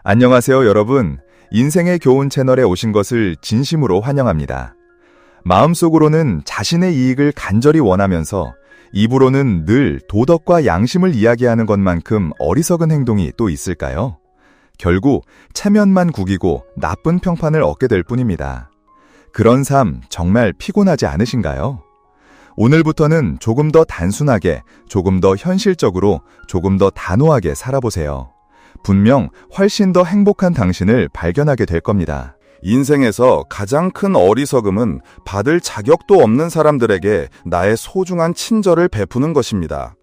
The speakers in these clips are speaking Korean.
안녕하세요, 여러분. 인생의 교훈 채널에 오신 것을 진심으로 환영합니다. 마음속으로는 자신의 이익을 간절히 원하면서 입으로는 늘 도덕과 양심을 이야기하는 것만큼 어리석은 행동이 또 있을까요? 결국 체면만 구기고 나쁜 평판을 얻게 될 뿐입니다. 그런 삶 정말 피곤하지 않으신가요? 오늘부터는 조금 더 단순하게, 조금 더 현실적으로, 조금 더 단호하게 살아보세요. 분명 훨씬 더 행복한 당신을 발견하게 될 겁니다. 인생에서 가장 큰 어리석음은 받을 자격도 없는 사람들에게 나의 소중한 친절을 베푸는 것입니다.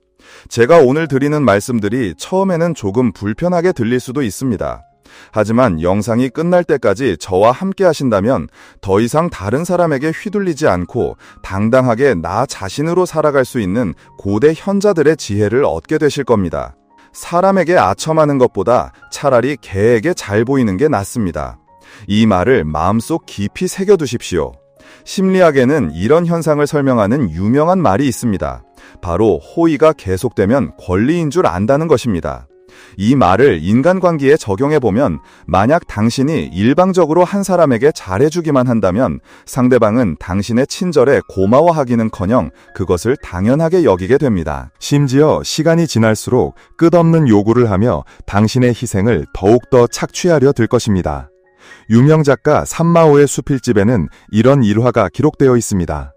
제가 오늘 드리는 말씀들이 처음에는 조금 불편하게 들릴 수도 있습니다. 하지만 영상이 끝날 때까지 저와 함께 하신다면 더 이상 다른 사람에게 휘둘리지 않고 당당하게 나 자신으로 살아갈 수 있는 고대 현자들의 지혜를 얻게 되실 겁니다. 사람에게 아첨하는 것보다 차라리 개에게 잘 보이는 게 낫습니다. 이 말을 마음속 깊이 새겨두십시오. 심리학에는 이런 현상을 설명하는 유명한 말이 있습니다. 바로 호의가 계속되면 권리인 줄 안다는 것입니다. 이 말을 인간관계에 적용해보면 만약 당신이 일방적으로 한 사람에게 잘해주기만 한다면 상대방은 당신의 친절에 고마워하기는커녕 그것을 당연하게 여기게 됩니다. 심지어 시간이 지날수록 끝없는 요구를 하며 당신의 희생을 더욱더 착취하려 들 것입니다. 유명 작가 산마오의 수필집에는 이런 일화가 기록되어 있습니다.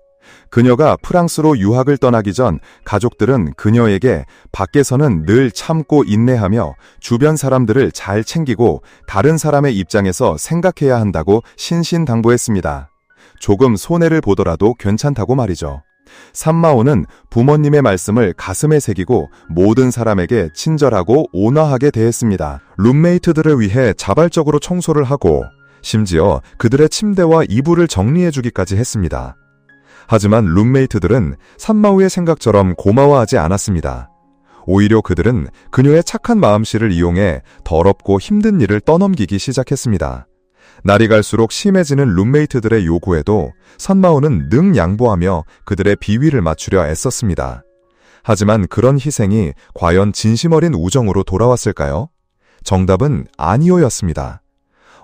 그녀가 프랑스로 유학을 떠나기 전 가족들은 그녀에게 밖에서는 늘 참고 인내하며 주변 사람들을 잘 챙기고 다른 사람의 입장에서 생각해야 한다고 신신당부했습니다. 조금 손해를 보더라도 괜찮다고 말이죠. 산마오는 부모님의 말씀을 가슴에 새기고 모든 사람에게 친절하고 온화하게 대했습니다. 룸메이트들을 위해 자발적으로 청소를 하고 심지어 그들의 침대와 이불을 정리해주기까지 했습니다. 하지만 룸메이트들은 산마오의 생각처럼 고마워하지 않았습니다. 오히려 그들은 그녀의 착한 마음씨를 이용해 더럽고 힘든 일을 떠넘기기 시작했습니다. 날이 갈수록 심해지는 룸메이트들의 요구에도 산마오는 능 양보하며 그들의 비위를 맞추려 애썼습니다. 하지만 그런 희생이 과연 진심 어린 우정으로 돌아왔을까요? 정답은 아니오였습니다.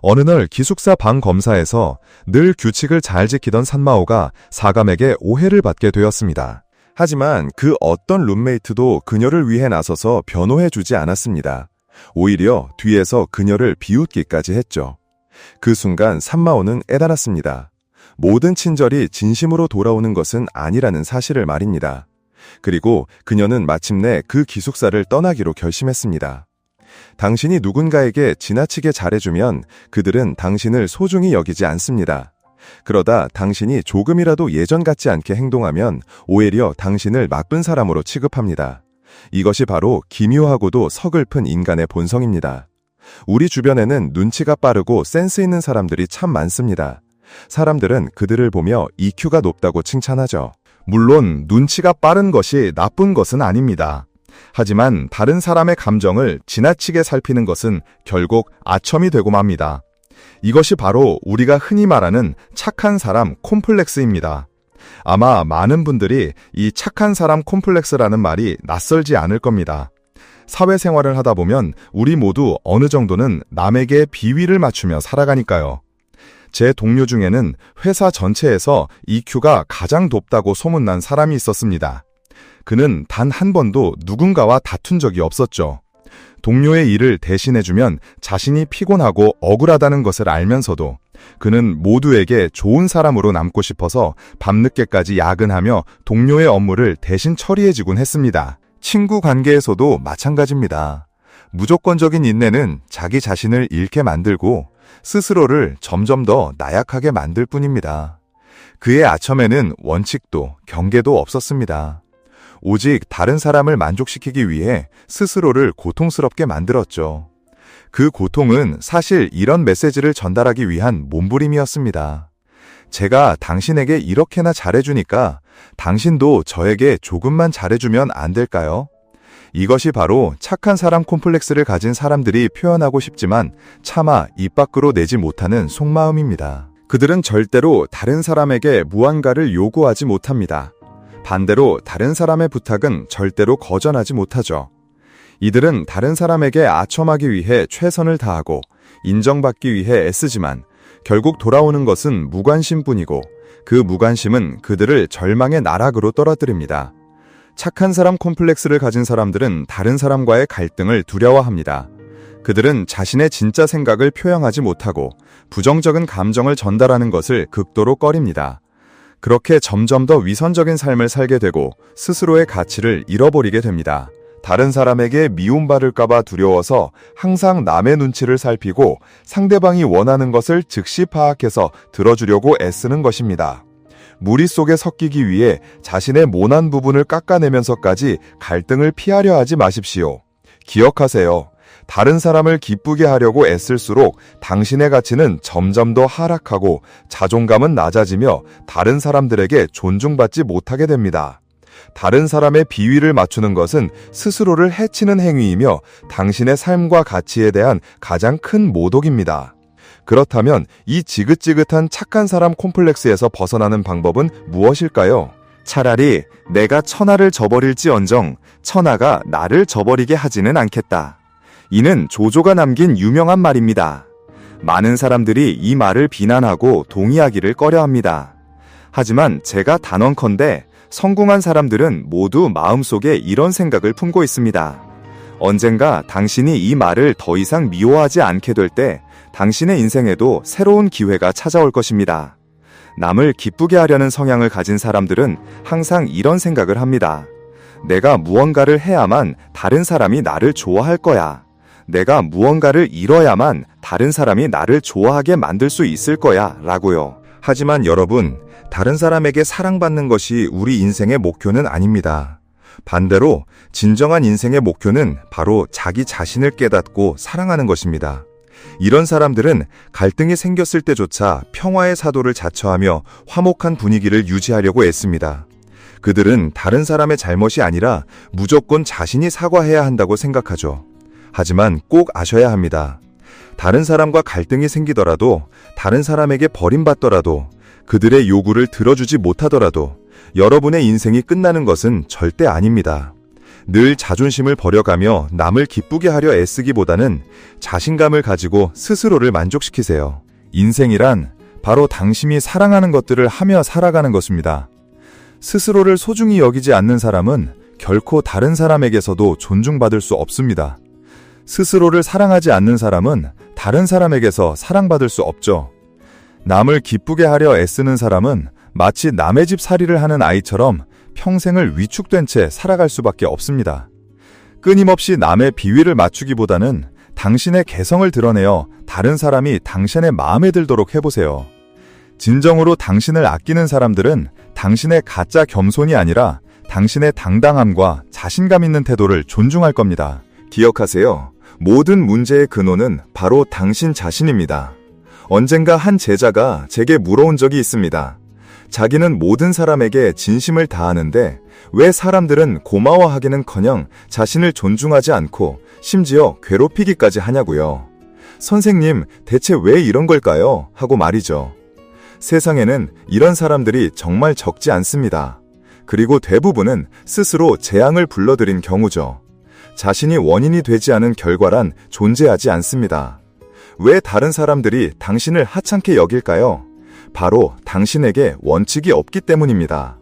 어느 날 기숙사 방 검사에서 늘 규칙을 잘 지키던 산마오가 사감에게 오해를 받게 되었습니다. 하지만 그 어떤 룸메이트도 그녀를 위해 나서서 변호해주지 않았습니다. 오히려 뒤에서 그녀를 비웃기까지 했죠. 그 순간 산마오는 깨달았습니다. 모든 친절이 진심으로 돌아오는 것은 아니라는 사실을 말입니다. 그리고 그녀는 마침내 그 기숙사를 떠나기로 결심했습니다. 당신이 누군가에게 지나치게 잘해주면 그들은 당신을 소중히 여기지 않습니다. 그러다 당신이 조금이라도 예전 같지 않게 행동하면 오히려 당신을 나쁜 사람으로 취급합니다. 이것이 바로 기묘하고도 서글픈 인간의 본성입니다. 우리 주변에는 눈치가 빠르고 센스 있는 사람들이 참 많습니다. 사람들은 그들을 보며 EQ가 높다고 칭찬하죠. 물론 눈치가 빠른 것이 나쁜 것은 아닙니다. 하지만 다른 사람의 감정을 지나치게 살피는 것은 결국 아첨이 되고 맙니다. 이것이 바로 우리가 흔히 말하는 착한 사람 콤플렉스입니다. 아마 많은 분들이 이 착한 사람 콤플렉스라는 말이 낯설지 않을 겁니다. 사회생활을 하다 보면 우리 모두 어느 정도는 남에게 비위를 맞추며 살아가니까요. 제 동료 중에는 회사 전체에서 EQ가 가장 높다고 소문난 사람이 있었습니다. 그는 단 한 번도 누군가와 다툰 적이 없었죠. 동료의 일을 대신해주면 자신이 피곤하고 억울하다는 것을 알면서도 그는 모두에게 좋은 사람으로 남고 싶어서 밤늦게까지 야근하며 동료의 업무를 대신 처리해주곤 했습니다. 친구 관계에서도 마찬가지입니다. 무조건적인 인내는 자기 자신을 잃게 만들고 스스로를 점점 더 나약하게 만들 뿐입니다. 그의 아첨에는 원칙도 경계도 없었습니다. 오직 다른 사람을 만족시키기 위해 스스로를 고통스럽게 만들었죠. 그 고통은 사실 이런 메시지를 전달하기 위한 몸부림이었습니다. 제가 당신에게 이렇게나 잘해주니까 당신도 저에게 조금만 잘해주면 안 될까요? 이것이 바로 착한 사람 콤플렉스를 가진 사람들이 표현하고 싶지만 차마 입 밖으로 내지 못하는 속마음입니다. 그들은 절대로 다른 사람에게 무언가를 요구하지 못합니다. 반대로 다른 사람의 부탁은 절대로 거절하지 못하죠. 이들은 다른 사람에게 아첨하기 위해 최선을 다하고 인정받기 위해 애쓰지만 결국 돌아오는 것은 무관심뿐이고 그 무관심은 그들을 절망의 나락으로 떨어뜨립니다. 착한 사람 콤플렉스를 가진 사람들은 다른 사람과의 갈등을 두려워합니다. 그들은 자신의 진짜 생각을 표현하지 못하고 부정적인 감정을 전달하는 것을 극도로 꺼립니다. 그렇게 점점 더 위선적인 삶을 살게 되고 스스로의 가치를 잃어버리게 됩니다. 다른 사람에게 미움받을까봐 두려워서 항상 남의 눈치를 살피고 상대방이 원하는 것을 즉시 파악해서 들어주려고 애쓰는 것입니다. 무리 속에 섞이기 위해 자신의 모난 부분을 깎아내면서까지 갈등을 피하려 하지 마십시오. 기억하세요. 다른 사람을 기쁘게 하려고 애쓸수록 당신의 가치는 점점 더 하락하고 자존감은 낮아지며 다른 사람들에게 존중받지 못하게 됩니다. 다른 사람의 비위를 맞추는 것은 스스로를 해치는 행위이며 당신의 삶과 가치에 대한 가장 큰 모독입니다. 그렇다면 이 지긋지긋한 착한 사람 콤플렉스에서 벗어나는 방법은 무엇일까요? 차라리 내가 천하를 저버릴지언정 천하가 나를 저버리게 하지는 않겠다. 이는 조조가 남긴 유명한 말입니다. 많은 사람들이 이 말을 비난하고 동의하기를 꺼려합니다. 하지만 제가 단언컨대 성공한 사람들은 모두 마음속에 이런 생각을 품고 있습니다. 언젠가 당신이 이 말을 더 이상 미워하지 않게 될 때 당신의 인생에도 새로운 기회가 찾아올 것입니다. 남을 기쁘게 하려는 성향을 가진 사람들은 항상 이런 생각을 합니다. 내가 무언가를 해야만 다른 사람이 나를 좋아할 거야. 내가 무언가를 잃어야만 다른 사람이 나를 좋아하게 만들 수 있을 거야 라고요. 하지만 여러분, 다른 사람에게 사랑받는 것이 우리 인생의 목표는 아닙니다. 반대로 진정한 인생의 목표는 바로 자기 자신을 깨닫고 사랑하는 것입니다. 이런 사람들은 갈등이 생겼을 때조차 평화의 사도를 자처하며 화목한 분위기를 유지하려고 애씁니다. 그들은 다른 사람의 잘못이 아니라 무조건 자신이 사과해야 한다고 생각하죠. 하지만 꼭 아셔야 합니다. 다른 사람과 갈등이 생기더라도, 다른 사람에게 버림받더라도, 그들의 요구를 들어주지 못하더라도 여러분의 인생이 끝나는 것은 절대 아닙니다. 늘 자존심을 버려가며 남을 기쁘게 하려 애쓰기보다는 자신감을 가지고 스스로를 만족시키세요. 인생이란 바로 당신이 사랑하는 것들을 하며 살아가는 것입니다. 스스로를 소중히 여기지 않는 사람은 결코 다른 사람에게서도 존중받을 수 없습니다. 스스로를 사랑하지 않는 사람은 다른 사람에게서 사랑받을 수 없죠. 남을 기쁘게 하려 애쓰는 사람은 마치 남의 집 살이를 하는 아이처럼 평생을 위축된 채 살아갈 수밖에 없습니다. 끊임없이 남의 비위를 맞추기보다는 당신의 개성을 드러내어 다른 사람이 당신의 마음에 들도록 해보세요. 진정으로 당신을 아끼는 사람들은 당신의 가짜 겸손이 아니라 당신의 당당함과 자신감 있는 태도를 존중할 겁니다. 기억하세요. 모든 문제의 근원은 바로 당신 자신입니다. 언젠가 한 제자가 제게 물어온 적이 있습니다. 자기는 모든 사람에게 진심을 다하는데 왜 사람들은 고마워하기는커녕 자신을 존중하지 않고 심지어 괴롭히기까지 하냐고요. 선생님, 대체 왜 이런 걸까요? 하고 말이죠. 세상에는 이런 사람들이 정말 적지 않습니다. 그리고 대부분은 스스로 재앙을 불러들인 경우죠. 자신이 원인이 되지 않은 결과란 존재하지 않습니다. 왜 다른 사람들이 당신을 하찮게 여길까요? 바로 당신에게 원칙이 없기 때문입니다.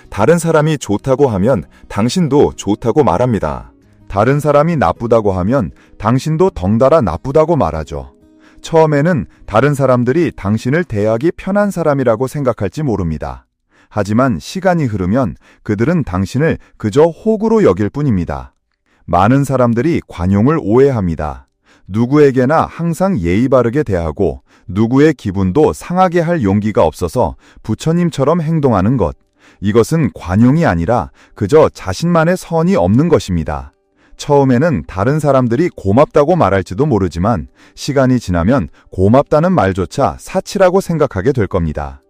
다른 사람이 좋다고 하면 당신도 좋다고 말합니다. 다른 사람이 나쁘다고 하면 당신도 덩달아 나쁘다고 말하죠. 처음에는 다른 사람들이 당신을 대하기 편한 사람이라고 생각할지 모릅니다. 하지만 시간이 흐르면 그들은 당신을 그저 호구로 여길 뿐입니다. 많은 사람들이 관용을 오해합니다. 누구에게나 항상 예의 바르게 대하고 누구의 기분도 상하게 할 용기가 없어서 부처님처럼 행동하는 것. 이것은 관용이 아니라 그저 자신만의 선이 없는 것입니다. 처음에는 다른 사람들이 고맙다고 말할지도 모르지만 시간이 지나면 고맙다는 말조차 사치라고 생각하게 될 겁니다.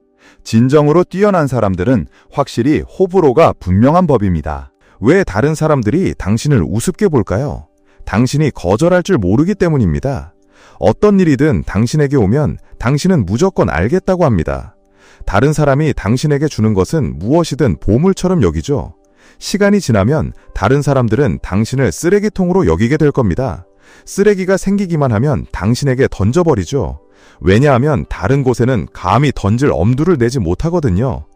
진정으로 뛰어난 사람들은 확실히 호불호가 분명한 법입니다. 왜 다른 사람들이 당신을 우습게 볼까요? 당신이 거절할 줄 모르기 때문입니다. 어떤 일이든 당신에게 오면 당신은 무조건 알겠다고 합니다. 다른 사람이 당신에게 주는 것은 무엇이든 보물처럼 여기죠. 시간이 지나면 다른 사람들은 당신을 쓰레기통으로 여기게 될 겁니다. 쓰레기가 생기기만 하면 당신에게 던져버리죠. 왜냐하면 다른 곳에는 감히 던질 엄두를 내지 못하거든요.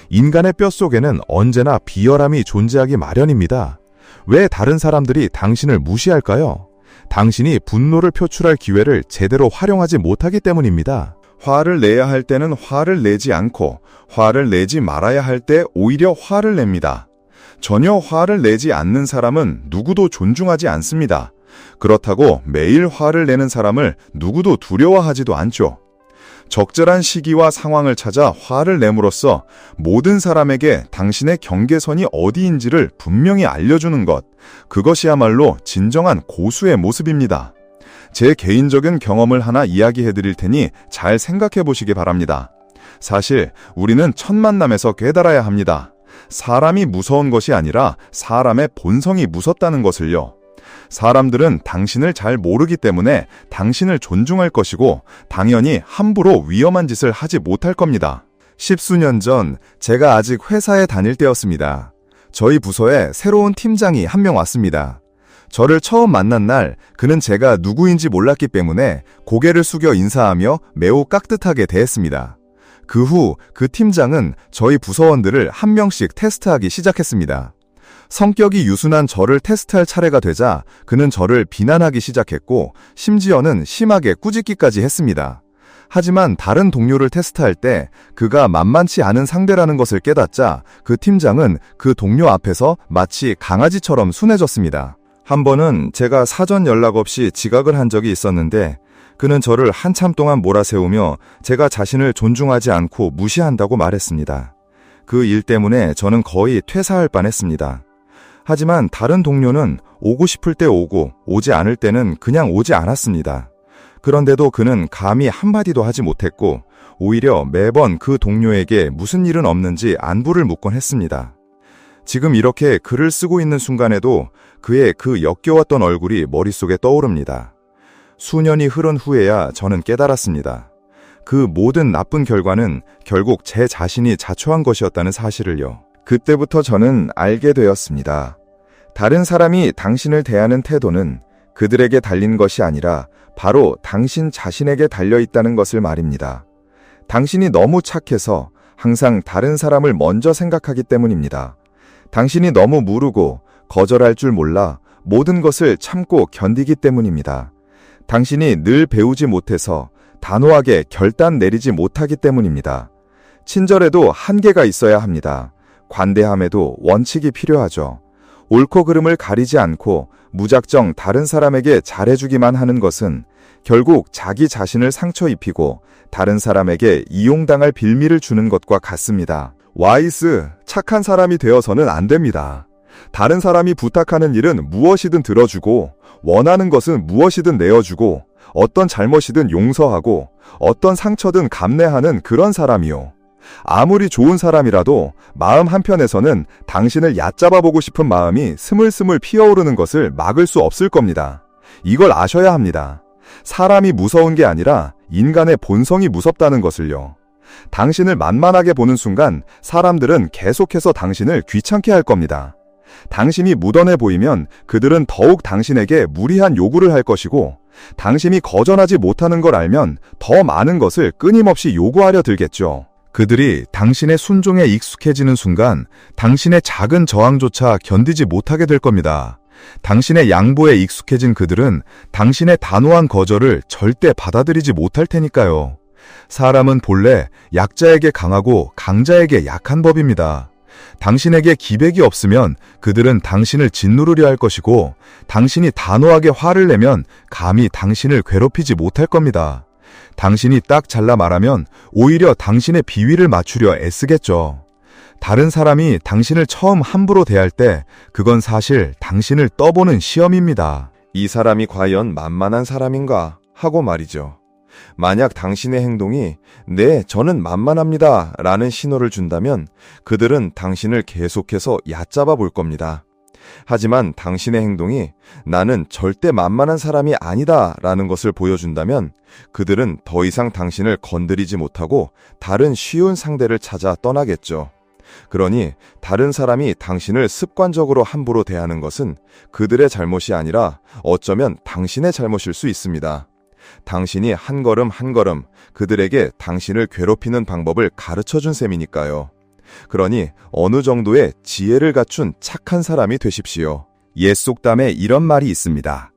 인간의 뼛속에는 언제나 비열함이 존재하기 마련입니다. 왜 다른 사람들이 당신을 무시할까요? 당신이 분노를 표출할 기회를 제대로 활용하지 못하기 때문입니다. 화를 내야 할 때는 화를 내지 않고 화를 내지 말아야 할 때 오히려 화를 냅니다. 전혀 화를 내지 않는 사람은 누구도 존중하지 않습니다. 그렇다고 매일 화를 내는 사람을 누구도 두려워하지도 않죠. 적절한 시기와 상황을 찾아 화를 내므로써 모든 사람에게 당신의 경계선이 어디인지를 분명히 알려주는 것, 그것이야말로 진정한 고수의 모습입니다. 제 개인적인 경험을 하나 이야기해 드릴 테니 잘 생각해 보시기 바랍니다. 사실 우리는 첫 만남에서 깨달아야 합니다. 사람이 무서운 것이 아니라 사람의 본성이 무섭다는 것을요. 사람들은 당신을 잘 모르기 때문에 당신을 존중할 것이고 당연히 함부로 위험한 짓을 하지 못할 겁니다. 10수년 전 제가 아직 회사에 다닐 때였습니다. 저희 부서에 새로운 팀장이 한 명 왔습니다. 저를 처음 만난 날 그는 제가 누구인지 몰랐기 때문에 고개를 숙여 인사하며 매우 깍듯하게 대했습니다. 그 후 그 팀장은 저희 부서원들을 한 명씩 테스트하기 시작했습니다. 성격이 유순한 저를 테스트할 차례가 되자 그는 저를 비난하기 시작했고 심지어는 심하게 꾸짖기까지 했습니다. 하지만 다른 동료를 테스트할 때 그가 만만치 않은 상대라는 것을 깨닫자 그 팀장은 그 동료 앞에서 마치 강아지처럼 순해졌습니다. 한 번은 제가 사전 연락 없이 지각을 한 적이 있었는데 그는 저를 한참 동안 몰아세우며 제가 자신을 존중하지 않고 무시한다고 말했습니다. 그 일 때문에 저는 거의 퇴사할 뻔했습니다. 하지만 다른 동료는 오고 싶을 때 오고 오지 않을 때는 그냥 오지 않았습니다. 그런데도 그는 감히 한마디도 하지 못했고 오히려 매번 그 동료에게 무슨 일은 없는지 안부를 묻곤 했습니다. 지금 이렇게 글을 쓰고 있는 순간에도 그의 그 역겨웠던 얼굴이 머릿속에 떠오릅니다. 수년이 흐른 후에야 저는 깨달았습니다. 그 모든 나쁜 결과는 결국 제 자신이 자초한 것이었다는 사실을요. 그때부터 저는 알게 되었습니다. 다른 사람이 당신을 대하는 태도는 그들에게 달린 것이 아니라 바로 당신 자신에게 달려있다는 것을 말입니다. 당신이 너무 착해서 항상 다른 사람을 먼저 생각하기 때문입니다. 당신이 너무 무르고 거절할 줄 몰라 모든 것을 참고 견디기 때문입니다. 당신이 늘 배우지 못해서 단호하게 결단 내리지 못하기 때문입니다. 친절에도 한계가 있어야 합니다. 관대함에도 원칙이 필요하죠. 옳고 그름을 가리지 않고 무작정 다른 사람에게 잘해주기만 하는 것은 결국 자기 자신을 상처 입히고 다른 사람에게 이용당할 빌미를 주는 것과 같습니다. 와이스, 착한 사람이 되어서는 안 됩니다. 다른 사람이 부탁하는 일은 무엇이든 들어주고 원하는 것은 무엇이든 내어주고 어떤 잘못이든 용서하고 어떤 상처든 감내하는 그런 사람이요. 아무리 좋은 사람이라도 마음 한편에서는 당신을 얕잡아보고 싶은 마음이 스물스물 피어오르는 것을 막을 수 없을 겁니다. 이걸 아셔야 합니다. 사람이 무서운 게 아니라 인간의 본성이 무섭다는 것을요. 당신을 만만하게 보는 순간 사람들은 계속해서 당신을 귀찮게 할 겁니다. 당신이 무던해 보이면 그들은 더욱 당신에게 무리한 요구를 할 것이고 당신이 거절하지 못하는 걸 알면 더 많은 것을 끊임없이 요구하려 들겠죠. 그들이 당신의 순종에 익숙해지는 순간 당신의 작은 저항조차 견디지 못하게 될 겁니다. 당신의 양보에 익숙해진 그들은 당신의 단호한 거절을 절대 받아들이지 못할 테니까요. 사람은 본래 약자에게 강하고 강자에게 약한 법입니다. 당신에게 기백이 없으면 그들은 당신을 짓누르려 할 것이고 당신이 단호하게 화를 내면 감히 당신을 괴롭히지 못할 겁니다. 당신이 딱 잘라 말하면 오히려 당신의 비위를 맞추려 애쓰겠죠. 다른 사람이 당신을 처음 함부로 대할 때 그건 사실 당신을 떠보는 시험입니다. 이 사람이 과연 만만한 사람인가 하고 말이죠. 만약 당신의 행동이 네, 저는 만만합니다 라는 신호를 준다면 그들은 당신을 계속해서 얕잡아 볼 겁니다. 하지만 당신의 행동이 나는 절대 만만한 사람이 아니다 라는 것을 보여준다면 그들은 더 이상 당신을 건드리지 못하고 다른 쉬운 상대를 찾아 떠나겠죠. 그러니 다른 사람이 당신을 습관적으로 함부로 대하는 것은 그들의 잘못이 아니라 어쩌면 당신의 잘못일 수 있습니다. 당신이 한 걸음 한 걸음 그들에게 당신을 괴롭히는 방법을 가르쳐준 셈이니까요. 그러니 어느 정도의 지혜를 갖춘 착한 사람이 되십시오. 옛 속담에 이런 말이 있습니다.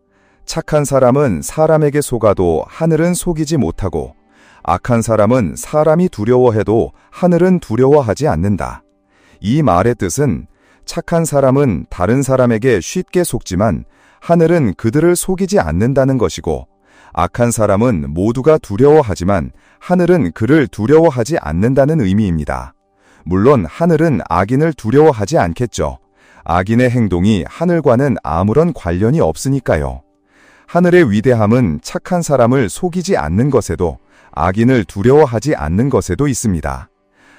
착한 사람은 사람에게 속아도 하늘은 속이지 못하고 악한 사람은 사람이 두려워해도 하늘은 두려워하지 않는다. 이 말의 뜻은 착한 사람은 다른 사람에게 쉽게 속지만 하늘은 그들을 속이지 않는다는 것이고 악한 사람은 모두가 두려워하지만 하늘은 그를 두려워하지 않는다는 의미입니다. 물론 하늘은 악인을 두려워하지 않겠죠. 악인의 행동이 하늘과는 아무런 관련이 없으니까요. 하늘의 위대함은 착한 사람을 속이지 않는 것에도 악인을 두려워하지 않는 것에도 있습니다.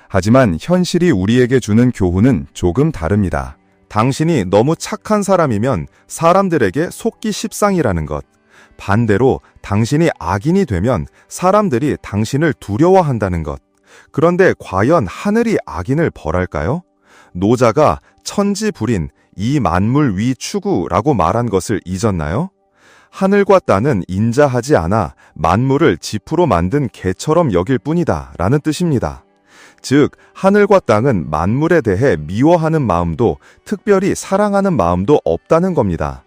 하지만 현실이 우리에게 주는 교훈은 조금 다릅니다. 당신이 너무 착한 사람이면 사람들에게 속기 십상이라는 것. 반대로 당신이 악인이 되면 사람들이 당신을 두려워한다는 것. 그런데 과연 하늘이 악인을 벌할까요? 노자가 천지불인 이 만물 위 추구라고 말한 것을 잊었나요? 하늘과 땅은 인자하지 않아 만물을 지푸로 만든 개처럼 여길 뿐이다 라는 뜻입니다. 즉, 하늘과 땅은 만물에 대해 미워하는 마음도 특별히 사랑하는 마음도 없다는 겁니다.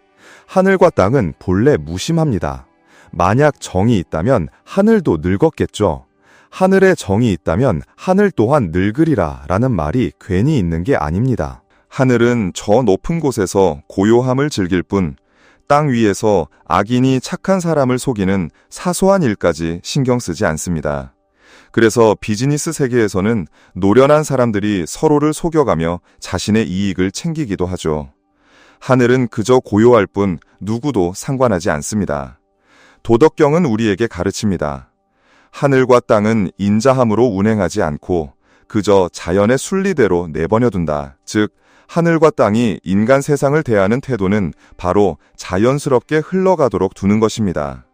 하늘과 땅은 본래 무심합니다. 만약 정이 있다면 하늘도 늙었겠죠. 하늘에 정이 있다면 하늘 또한 늙으리라 라는 말이 괜히 있는 게 아닙니다. 하늘은 저 높은 곳에서 고요함을 즐길 뿐 땅 위에서 악인이 착한 사람을 속이는 사소한 일까지 신경 쓰지 않습니다. 그래서 비즈니스 세계에서는 노련한 사람들이 서로를 속여가며 자신의 이익을 챙기기도 하죠. 하늘은 그저 고요할 뿐 누구도 상관하지 않습니다. 도덕경은 우리에게 가르칩니다. 하늘과 땅은 인자함으로 운행하지 않고 그저 자연의 순리대로 내버려둔다. 즉, 하늘과 땅이 인간 세상을 대하는 태도는 바로 자연스럽게 흘러가도록 두는 것입니다.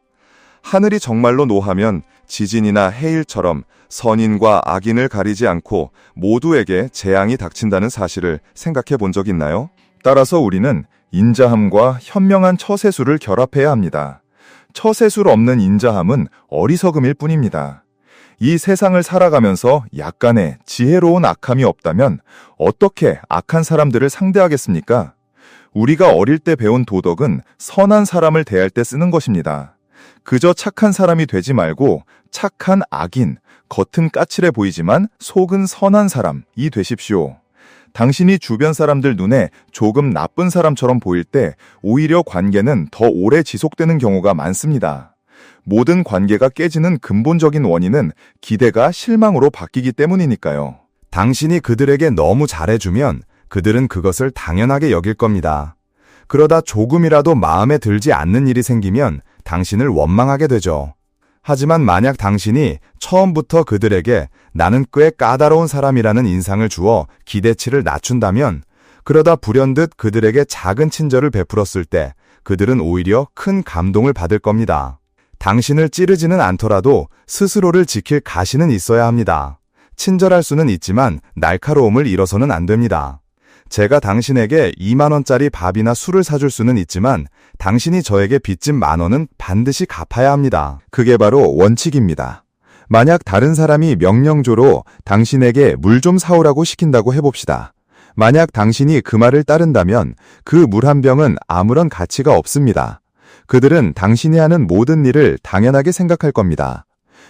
하늘이 정말로 노하면 지진이나 해일처럼 선인과 악인을 가리지 않고 모두에게 재앙이 닥친다는 사실을 생각해 본 적 있나요? 따라서 우리는 인자함과 현명한 처세술을 결합해야 합니다. 처세술 없는 인자함은 어리석음일 뿐입니다. 이 세상을 살아가면서 약간의 지혜로운 악함이 없다면 어떻게 악한 사람들을 상대하겠습니까? 우리가 어릴 때 배운 도덕은 선한 사람을 대할 때 쓰는 것입니다. 그저 착한 사람이 되지 말고 착한 악인, 겉은 까칠해 보이지만 속은 선한 사람이 되십시오. 당신이 주변 사람들 눈에 조금 나쁜 사람처럼 보일 때 오히려 관계는 더 오래 지속되는 경우가 많습니다. 모든 관계가 깨지는 근본적인 원인은 기대가 실망으로 바뀌기 때문이니까요. 당신이 그들에게 너무 잘해주면 그들은 그것을 당연하게 여길 겁니다. 그러다 조금이라도 마음에 들지 않는 일이 생기면 당신을 원망하게 되죠. 하지만 만약 당신이 처음부터 그들에게 나는 꽤 까다로운 사람이라는 인상을 주어 기대치를 낮춘다면 그러다 불현듯 그들에게 작은 친절을 베풀었을 때 그들은 오히려 큰 감동을 받을 겁니다. 당신을 찌르지는 않더라도 스스로를 지킬 가시는 있어야 합니다. 친절할 수는 있지만 날카로움을 잃어서는 안 됩니다. 제가 당신에게 2만 원짜리 밥이나 술을 사줄 수는 있지만 당신이 저에게 빚진 10,000원은 반드시 갚아야 합니다. 그게 바로 원칙입니다. 만약 다른 사람이 명령조로 당신에게 물 좀 사오라고 시킨다고 해봅시다. 만약 당신이 그 말을 따른다면 그 물 한 병은 아무런 가치가 없습니다. 그들은 당신이 하는 모든 일을 당연하게 생각할 겁니다.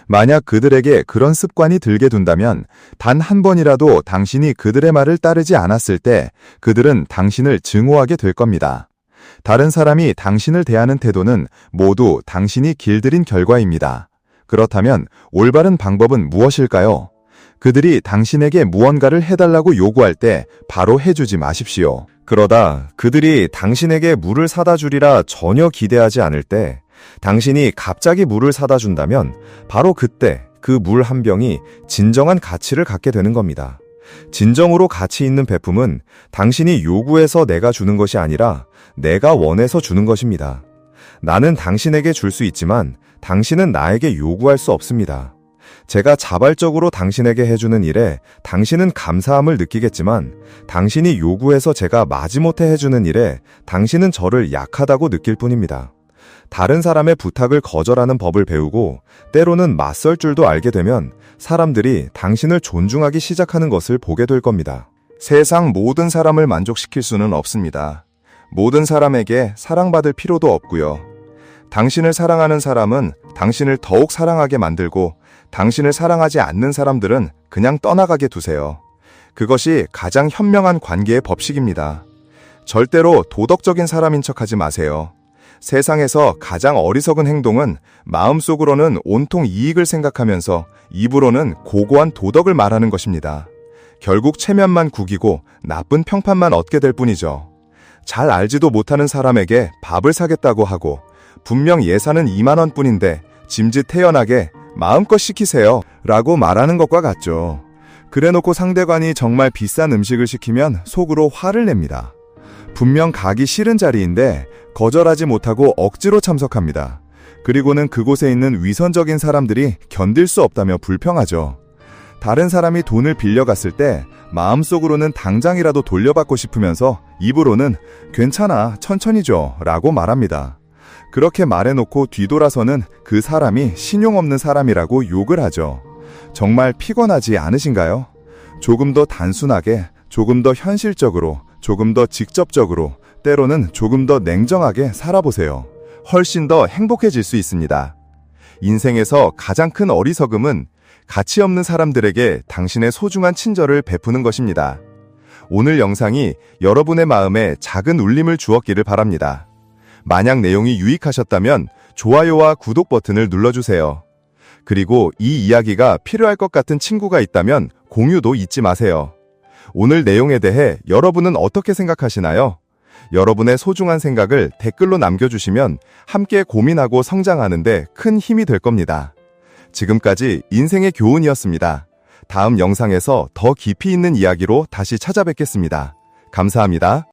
만약 그들에게 그런 습관이 들게 둔다면 단 한 번이라도 당신이 그들의 말을 따르지 않았을 때 그들은 당신을 증오하게 될 겁니다. 다른 사람이 당신을 대하는 태도는 모두 당신이 길들인 결과입니다. 그렇다면 올바른 방법은 무엇일까요? 그들이 당신에게 무언가를 해달라고 요구할 때 바로 해주지 마십시오. 그러다 그들이 당신에게 물을 사다 주리라 전혀 기대하지 않을 때 당신이 갑자기 물을 사다 준다면 바로 그때 그 물 한 병이 진정한 가치를 갖게 되는 겁니다. 진정으로 가치 있는 베품은 당신이 요구해서 내가 주는 것이 아니라 내가 원해서 주는 것입니다. 나는 당신에게 줄 수 있지만 당신은 나에게 요구할 수 없습니다. 제가 자발적으로 당신에게 해주는 일에 당신은 감사함을 느끼겠지만 당신이 요구해서 제가 마지못해 해주는 일에 당신은 저를 약하다고 느낄 뿐입니다. 다른 사람의 부탁을 거절하는 법을 배우고 때로는 맞설 줄도 알게 되면 사람들이 당신을 존중하기 시작하는 것을 보게 될 겁니다. 세상 모든 사람을 만족시킬 수는 없습니다. 모든 사람에게 사랑받을 필요도 없고요. 당신을 사랑하는 사람은 당신을 더욱 사랑하게 만들고 당신을 사랑하지 않는 사람들은 그냥 떠나가게 두세요. 그것이 가장 현명한 관계의 법칙입니다. 절대로 도덕적인 사람인 척하지 마세요. 세상에서 가장 어리석은 행동은 마음속으로는 온통 이익을 생각하면서 입으로는 고고한 도덕을 말하는 것입니다. 결국 체면만 구기고 나쁜 평판만 얻게 될 뿐이죠. 잘 알지도 못하는 사람에게 밥을 사겠다고 하고 분명 예산은 2만 원뿐인데 짐짓 태연하게 마음껏 시키세요 라고 말하는 것과 같죠. 그래놓고 상대방이 정말 비싼 음식을 시키면 속으로 화를 냅니다. 분명 가기 싫은 자리인데 거절하지 못하고 억지로 참석합니다. 그리고는 그곳에 있는 위선적인 사람들이 견딜 수 없다며 불평하죠. 다른 사람이 돈을 빌려갔을 때 마음속으로는 당장이라도 돌려받고 싶으면서 입으로는 괜찮아, 천천히 줘 라고 말합니다. 그렇게 말해놓고 뒤돌아서는 그 사람이 신용 없는 사람이라고 욕을 하죠. 정말 피곤하지 않으신가요? 조금 더 단순하게, 조금 더 현실적으로, 조금 더 직접적으로, 때로는 조금 더 냉정하게 살아보세요. 훨씬 더 행복해질 수 있습니다. 인생에서 가장 큰 어리석음은 가치 없는 사람들에게 당신의 소중한 친절을 베푸는 것입니다. 오늘 영상이 여러분의 마음에 작은 울림을 주었기를 바랍니다. 만약 내용이 유익하셨다면 좋아요와 구독 버튼을 눌러주세요. 그리고 이 이야기가 필요할 것 같은 친구가 있다면 공유도 잊지 마세요. 오늘 내용에 대해 여러분은 어떻게 생각하시나요? 여러분의 소중한 생각을 댓글로 남겨주시면 함께 고민하고 성장하는 데 큰 힘이 될 겁니다. 지금까지 인생의 교훈이었습니다. 다음 영상에서 더 깊이 있는 이야기로 다시 찾아뵙겠습니다. 감사합니다.